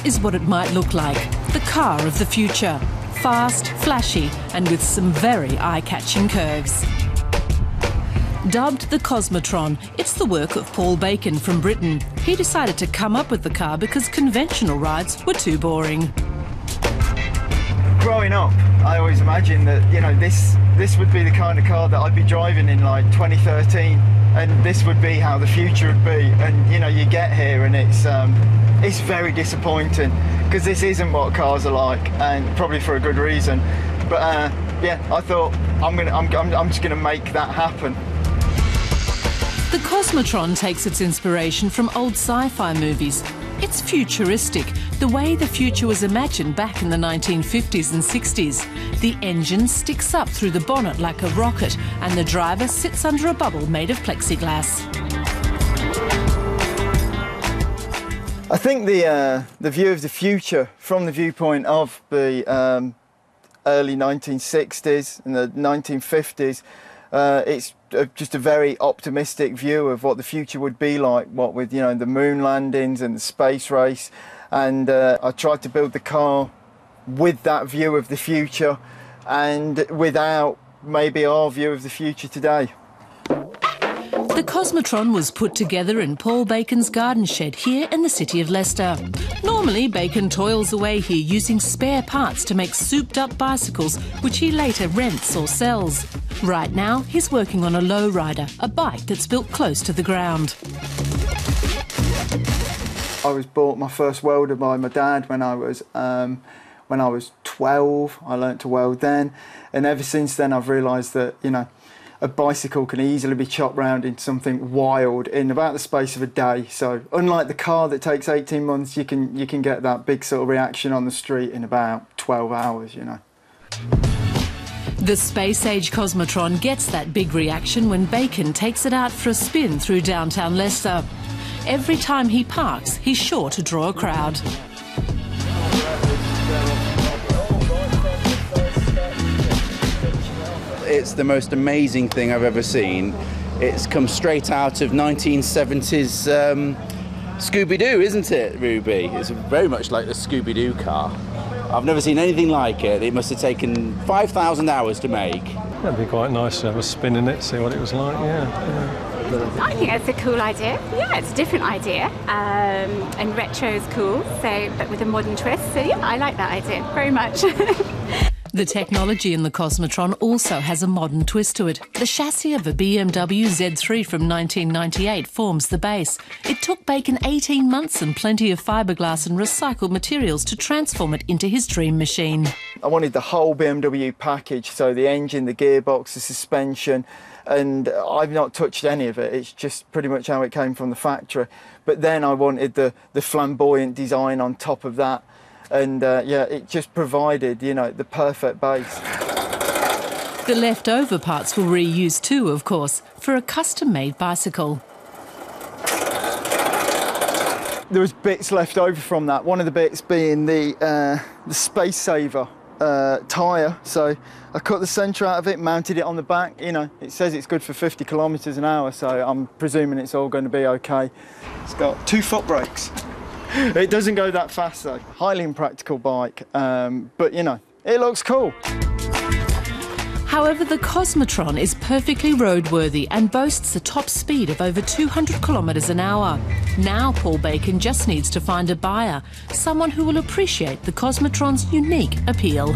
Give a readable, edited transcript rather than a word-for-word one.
is what it might look like. The car of the future. Fast, flashy, and with some very eye-catching curves. Dubbed the Cosmotron, it's the work of Paul Bacon from Britain. He decided to come up with the car because conventional rides were too boring. Growing up, I always imagined that, you know, this would be the kind of car that I'd be driving in like 2013, and this would be how the future would be. And you know, you get here and it's very disappointing because this isn't what cars are like, and probably for a good reason. But yeah, I thought I'm just gonna make that happen. The Cosmotron takes its inspiration from old sci-fi movies. It's futuristic, the way the future was imagined back in the 1950s and 60s. The engine sticks up through the bonnet like a rocket, and the driver sits under a bubble made of plexiglass. I think the view of the future from the viewpoint of the early 1960s and the 1950s, it's just a very optimistic view of what the future would be like, what with, you know, the moon landings and the space race. And I tried to build the car with that view of the future and without maybe our view of the future today. The Cosmotron was put together in Paul Bacon's garden shed here in the city of Leicester. Normally, Bacon toils away here using spare parts to make souped-up bicycles, which he later rents or sells. Right now, he's working on a lowrider, a bike that's built close to the ground. I was bought my first welder by my dad when I was 12. I learnt to weld then, and ever since then I've realised that, you know, a bicycle can easily be chopped round into something wild in about the space of a day. So unlike the car that takes 18 months, you can get that big sort of reaction on the street in about 12 hours, you know. The space-age Cosmotron gets that big reaction when Bacon takes it out for a spin through downtown Leicester. Every time he parks, he's sure to draw a crowd. It's the most amazing thing I've ever seen. It's come straight out of 1970s Scooby-Doo, isn't it, Ruby? It's very much like the Scooby-Doo car. I've never seen anything like it. It must have taken 5,000 hours to make. That'd be quite nice to have a spin in it, see what it was like, yeah. I think it's a cool idea. Yeah, it's a different idea, and retro is cool, but with a modern twist. So yeah, I like that idea very much. The technology in the Cosmotron also has a modern twist to it. The chassis of a BMW Z3 from 1998 forms the base. It took Bacon 18 months and plenty of fiberglass and recycled materials to transform it into his dream machine. I wanted the whole BMW package, so the engine, the gearbox, the suspension, and I've not touched any of it. It's just pretty much how it came from the factory. But then I wanted the flamboyant design on top of that. And yeah, it just provided, you know, the perfect base. The leftover parts were reused too, of course, for a custom-made bicycle. There was bits left over from that. One of the bits being the space saver tyre. So I cut the centre out of it, mounted it on the back. You know, it says it's good for 50 kilometres an hour, so I'm presuming it's all going to be okay. It's got 2 foot brakes. It doesn't go that fast though. Highly impractical bike, but you know, it looks cool. However, the Cosmotron is perfectly roadworthy and boasts a top speed of over 200 kilometres an hour. Now Paul Bacon just needs to find a buyer, someone who will appreciate the Cosmotron's unique appeal.